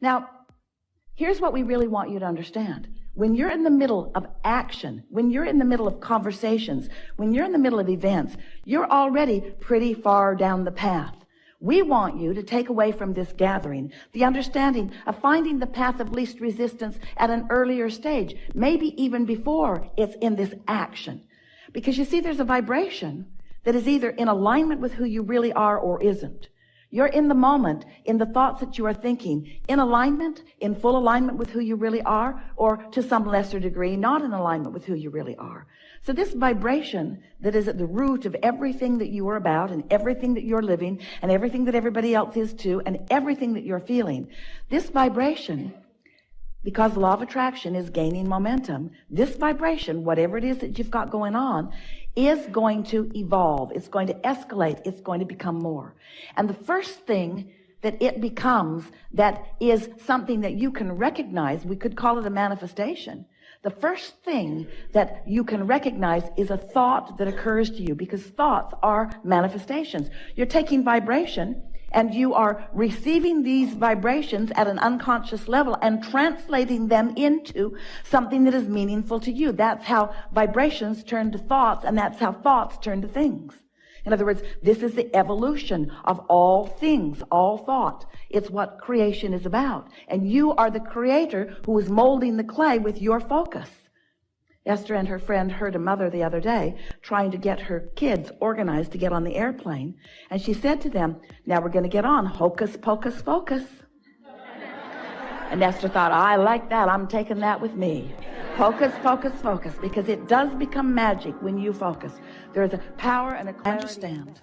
Now, here's what we really want you to understand. When you're in the middle of action, when you're in the middle of conversations, when you're in the middle of events, you're already pretty far down the path. We want you to take away from this gathering the understanding of finding the path of least resistance at an earlier stage, maybe even before it's in this action. Because you see, there's a vibration that is either in alignment with who you really are or isn't. You're in the moment, in the thoughts that you are thinking, in alignment, in full alignment with who you really are, or to some lesser degree, not in alignment with who you really are. So this vibration that is at the root of everything that you are about and everything that you're living and everything that everybody else is too and everything that you're feeling, this vibration, because the law of attraction is gaining momentum, this vibration, whatever it is that you've got going on, is going to evolve. It's going to escalate. It's going to become more. And the first thing that it becomes that is something that you can recognize, we could call it a manifestation. The first thing that you can recognize is a thought that occurs to you, because thoughts are manifestations. You're taking vibration and you are receiving these vibrations at an unconscious level and translating them into something that is meaningful to you. That's how vibrations turn to thoughts, and that's how thoughts turn to things. In other words, this is the evolution of all things, all thought. It's what creation is about. And you are the creator who is molding the clay with your focus. Esther and her friend heard a mother the other day trying to get her kids organized to get on the airplane. And she said to them, now we're going to get on. Hocus pocus focus. And Esther thought, I like that. I'm taking that with me. Hocus pocus focus. Because it does become magic when you focus. There's a power and a clarity. I understand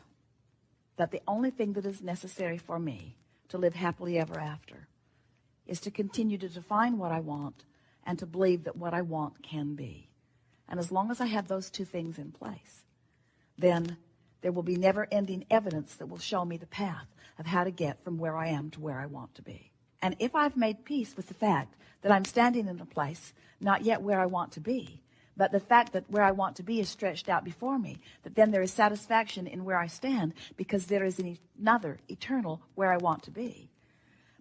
that the only thing that is necessary for me to live happily ever after is to continue to define what I want and to believe that what I want can be. And as long as I have those two things in place, then there will be never-ending evidence that will show me the path of how to get from where I am to where I want to be. And if I've made peace with the fact that I'm standing in a place not yet where I want to be, but the fact that where I want to be is stretched out before me, that then there is satisfaction in where I stand because there is another eternal where I want to be.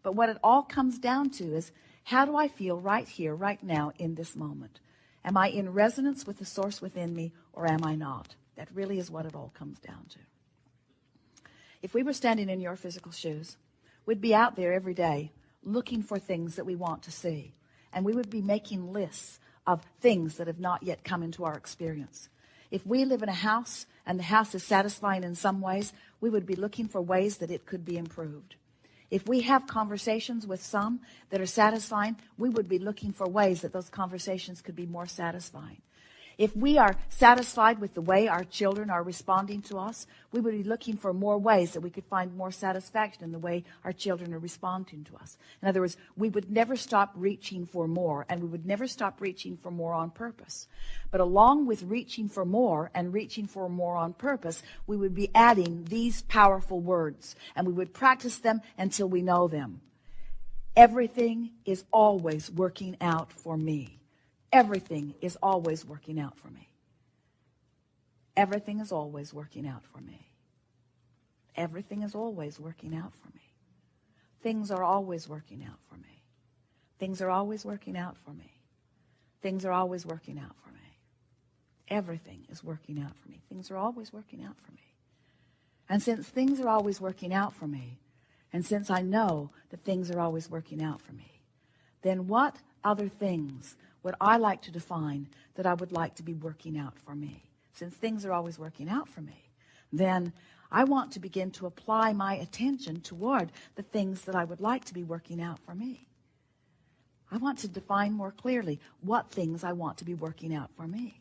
But what it all comes down to is, how do I feel right here, right now, in this moment? Am I in resonance with the source within me, or am I not? That really is what it all comes down to. If we were standing in your physical shoes, we'd be out there every day looking for things that we want to see. And we would be making lists of things that have not yet come into our experience. If we live in a house and the house is satisfying in some ways, we would be looking for ways that it could be improved. If we have conversations with some that are satisfying, we would be looking for ways that those conversations could be more satisfying. If we are satisfied with the way our children are responding to us, we would be looking for more ways that we could find more satisfaction in the way our children are responding to us. In other words, we would never stop reaching for more, and we would never stop reaching for more on purpose. But along with reaching for more and reaching for more on purpose, we would be adding these powerful words, and we would practice them until we know them. Everything is always working out for me. Everything is always working out for me. Everything is always working out for me. Everything is always working out for me. Things are always working out for me. Things are always working out for me. Things are always working out for me. Everything is working out for me. Things are always working out for me. And since things are always working out for me, and since I know that things are always working out for me, then what other things would I like to define that I would like to be working out for me? Since things are always working out for me, then I want to begin to apply my attention toward the things that I would like to be working out for me. I want to define more clearly what things I want to be working out for me.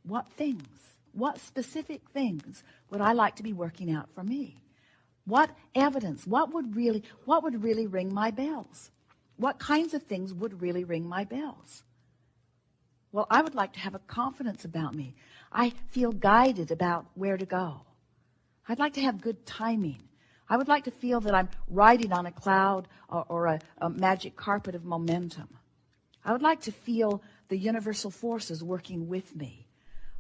What things? What specific things would I like to be working out for me? What evidence? What would really ring my bells? What kinds of things would really ring my bells? Well, I would like to have a confidence about me. I feel guided about where to go. I'd like to have good timing. I would like to feel that I'm riding on a cloud or a magic carpet of momentum. I would like to feel the universal forces working with me.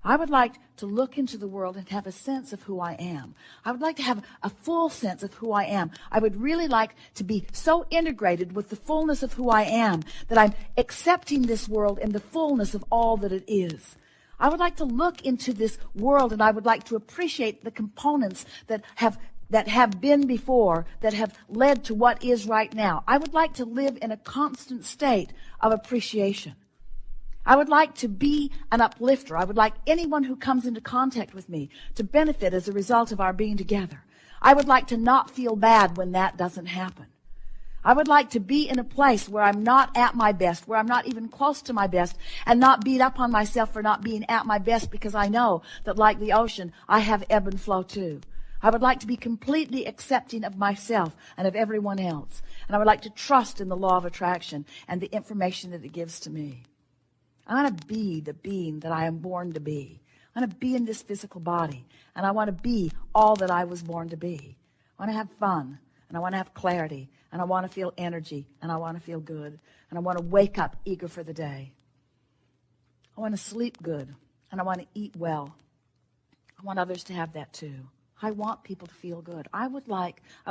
I would like to look into the world and have a sense of who I am. I would like to have a full sense of who I am. I would really like to be so integrated with the fullness of who I am that I'm accepting this world in the fullness of all that it is. I would like to look into this world and I would like to appreciate the components that have been before, that have led to what is right now. I would like to live in a constant state of appreciation. I would like to be an uplifter. I would like anyone who comes into contact with me to benefit as a result of our being together. I would like to not feel bad when that doesn't happen. I would like to be in a place where I'm not at my best, where I'm not even close to my best, and not beat up on myself for not being at my best, because I know that, like the ocean, I have ebb and flow too. I would like to be completely accepting of myself and of everyone else. And I would like to trust in the law of attraction and the information that it gives to me. I want to be the being that I am born to be. I want to be in this physical body, and I want to be all that I was born to be. I want to have fun, and I want to have clarity, and I want to feel energy, and I want to feel good, and I want to wake up eager for the day. I want to sleep good, and I want to eat well. I want others to have that too. I want people to feel good. I'd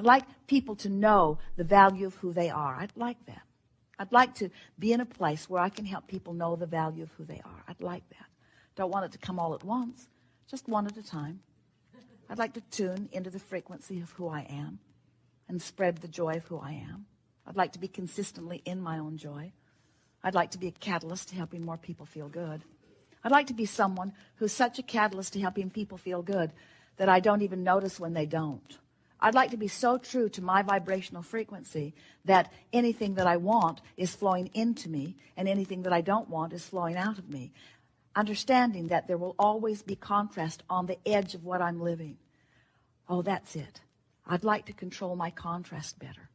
like people to know the value of who they are. I'd like that. I'd like to be in a place where I can help people know the value of who they are. I'd like that. Don't want it to come all at once, just one at a time. I'd like to tune into the frequency of who I am and spread the joy of who I am. I'd like to be consistently in my own joy. I'd like to be a catalyst to helping more people feel good. I'd like to be someone who's such a catalyst to helping people feel good that I don't even notice when they don't. I'd like to be so true to my vibrational frequency that anything that I want is flowing into me, and anything that I don't want is flowing out of me. Understanding that there will always be contrast on the edge of what I'm living. Oh, that's it. I'd like to control my contrast better.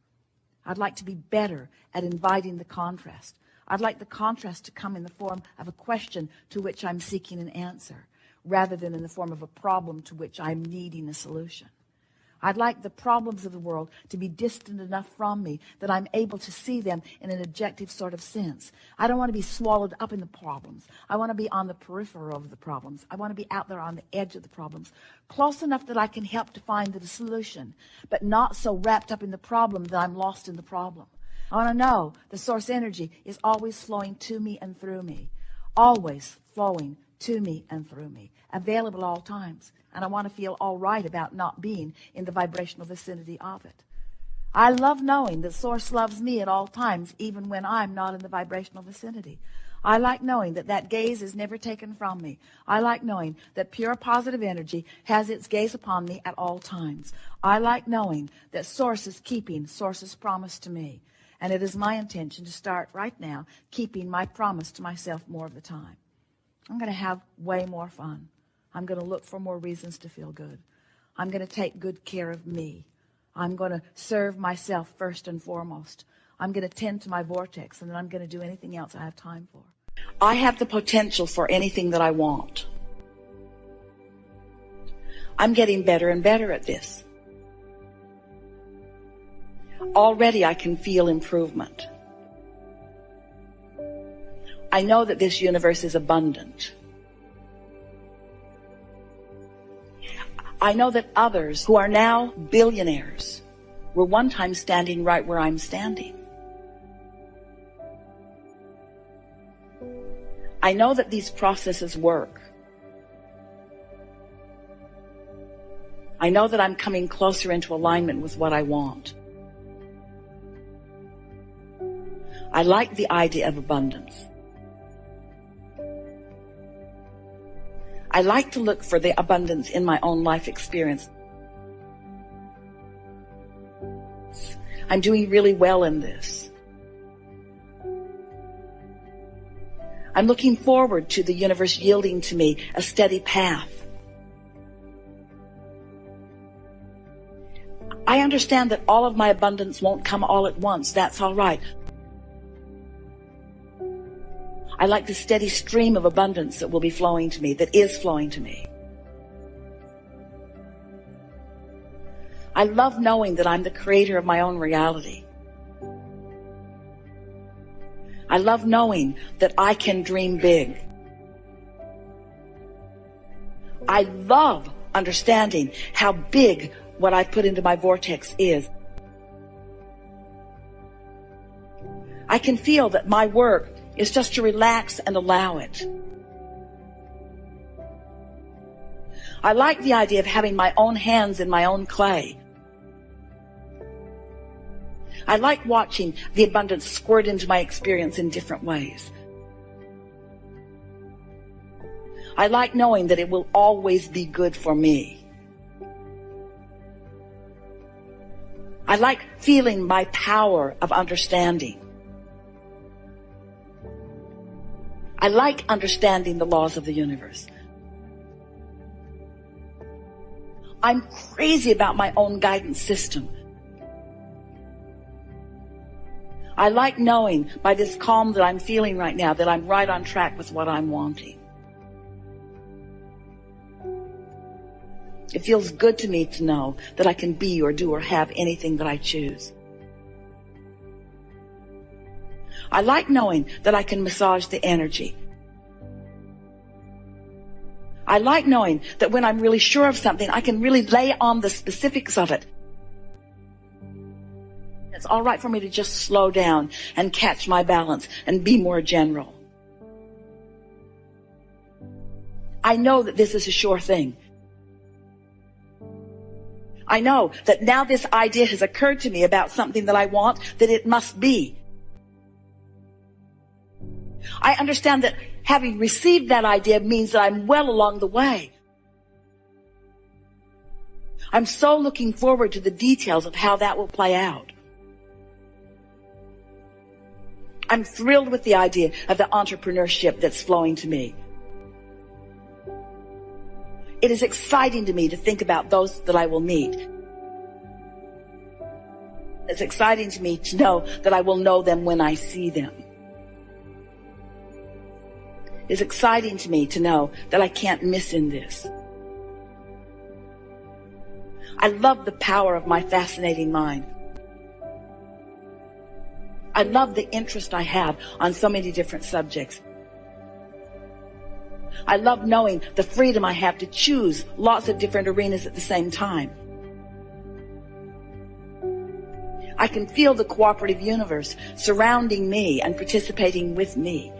I'd like to be better at inviting the contrast. I'd like the contrast to come in the form of a question to which I'm seeking an answer, rather than in the form of a problem to which I'm needing a solution. I'd like the problems of the world to be distant enough from me that I'm able to see them in an objective sort of sense. I don't want to be swallowed up in the problems. I want to be on the periphery of the problems. I want to be out there on the edge of the problems, close enough that I can help to find the solution, but not so wrapped up in the problem that I'm lost in the problem. I want to know the source energy is always flowing to me and through me, always flowing to me and through me, available all times. And I want to feel all right about not being in the vibrational vicinity of it. I love knowing that Source loves me at all times, even when I'm not in the vibrational vicinity. I like knowing that that gaze is never taken from me. I like knowing that pure positive energy has its gaze upon me at all times. I like knowing that Source is keeping Source's promise to me. And it is my intention to start right now keeping my promise to myself more of the time. I'm going to have way more fun. I'm going to look for more reasons to feel good. I'm going to take good care of me. I'm going to serve myself first and foremost. I'm going to tend to my vortex, and then I'm going to do anything else I have time for. I have the potential for anything that I want. I'm getting better and better at this. Already I can feel improvement. I know that this universe is abundant. I know that others who are now billionaires were one time standing right where I'm standing. I know that these processes work. I know that I'm coming closer into alignment with what I want. I like the idea of abundance. I like to look for the abundance in my own life experience. I'm doing really well in this. I'm looking forward to the universe yielding to me a steady path. I understand that all of my abundance won't come all at once. That's all right. I like the steady stream of abundance that will be flowing to me, that is flowing to me. I love knowing that I'm the creator of my own reality. I love knowing that I can dream big. I love understanding how big what I put into my vortex is. I can feel that my work is just to relax and allow it. I like the idea of having my own hands in my own clay. I like watching the abundance squirt into my experience in different ways. I like knowing that it will always be good for me. I like feeling my power of understanding. I like understanding the laws of the universe. I'm crazy about my own guidance system. I like knowing by this calm that I'm feeling right now that I'm right on track with what I'm wanting. It feels good to me to know that I can be or do or have anything that I choose. I like knowing that I can massage the energy. I like knowing that when I'm really sure of something, I can really lay on the specifics of it. It's all right for me to just slow down and catch my balance and be more general. I know that this is a sure thing. I know that now this idea has occurred to me about something that I want, that it must be. I understand that having received that idea means that I'm well along the way. I'm so looking forward to the details of how that will play out. I'm thrilled with the idea of the entrepreneurship that's flowing to me. It is exciting to me to think about those that I will meet. It's exciting to me to know that I will know them when I see them. It's exciting to me to know that I can't miss in this. I love the power of my fascinating mind. I love the interest I have on so many different subjects. I love knowing the freedom I have to choose lots of different arenas at the same time. I can feel the cooperative universe surrounding me and participating with me.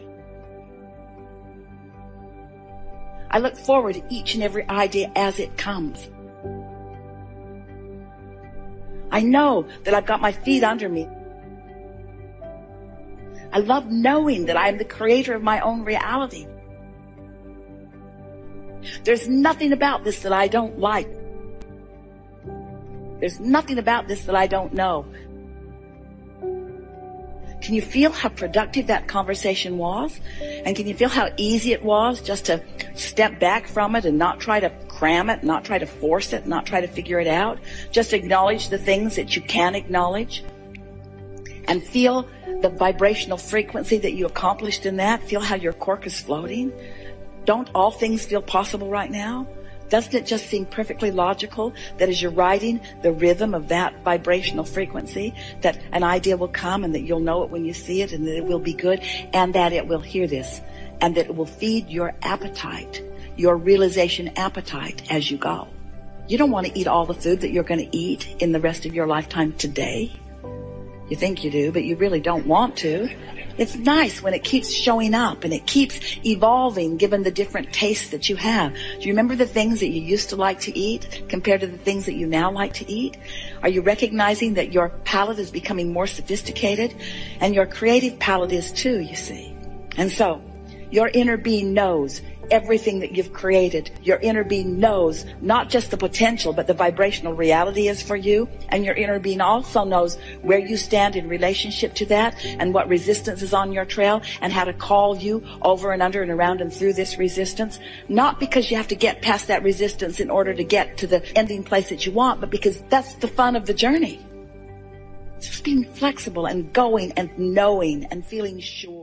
I look forward to each and every idea as it comes. I know that I've got my feet under me. I love knowing that I'm the creator of my own reality. There's nothing about this that I don't like. There's nothing about this that I don't know. Can you feel how productive that conversation was? And can you feel how easy it was just to step back from it and not try to cram it, not try to force it, not try to figure it out? Just acknowledge the things that you can acknowledge and feel the vibrational frequency that you accomplished in that. Feel how your cork is floating. Don't all things feel possible right now? Doesn't it just seem perfectly logical that as you're riding the rhythm of that vibrational frequency, that an idea will come and that you'll know it when you see it and that it will be good and that it will hear this and that it will feed your appetite, your realization appetite as you go. You don't want to eat all the food that you're going to eat in the rest of your lifetime today. You think you do, but you really don't want to. It's nice when it keeps showing up and it keeps evolving given the different tastes that you have. Do you remember the things that you used to like to eat compared to the things that you now like to eat? Are you recognizing that your palate is becoming more sophisticated? And your creative palate is too, you see. And so, your inner being knows everything that you've created. Your inner being knows not just the potential, but the vibrational reality is for you. And your inner being also knows where you stand in relationship to that and what resistance is on your trail and how to call you over and under and around and through this resistance. Not because you have to get past that resistance in order to get to the ending place that you want, but because that's the fun of the journey. It's just being flexible and going and knowing and feeling sure.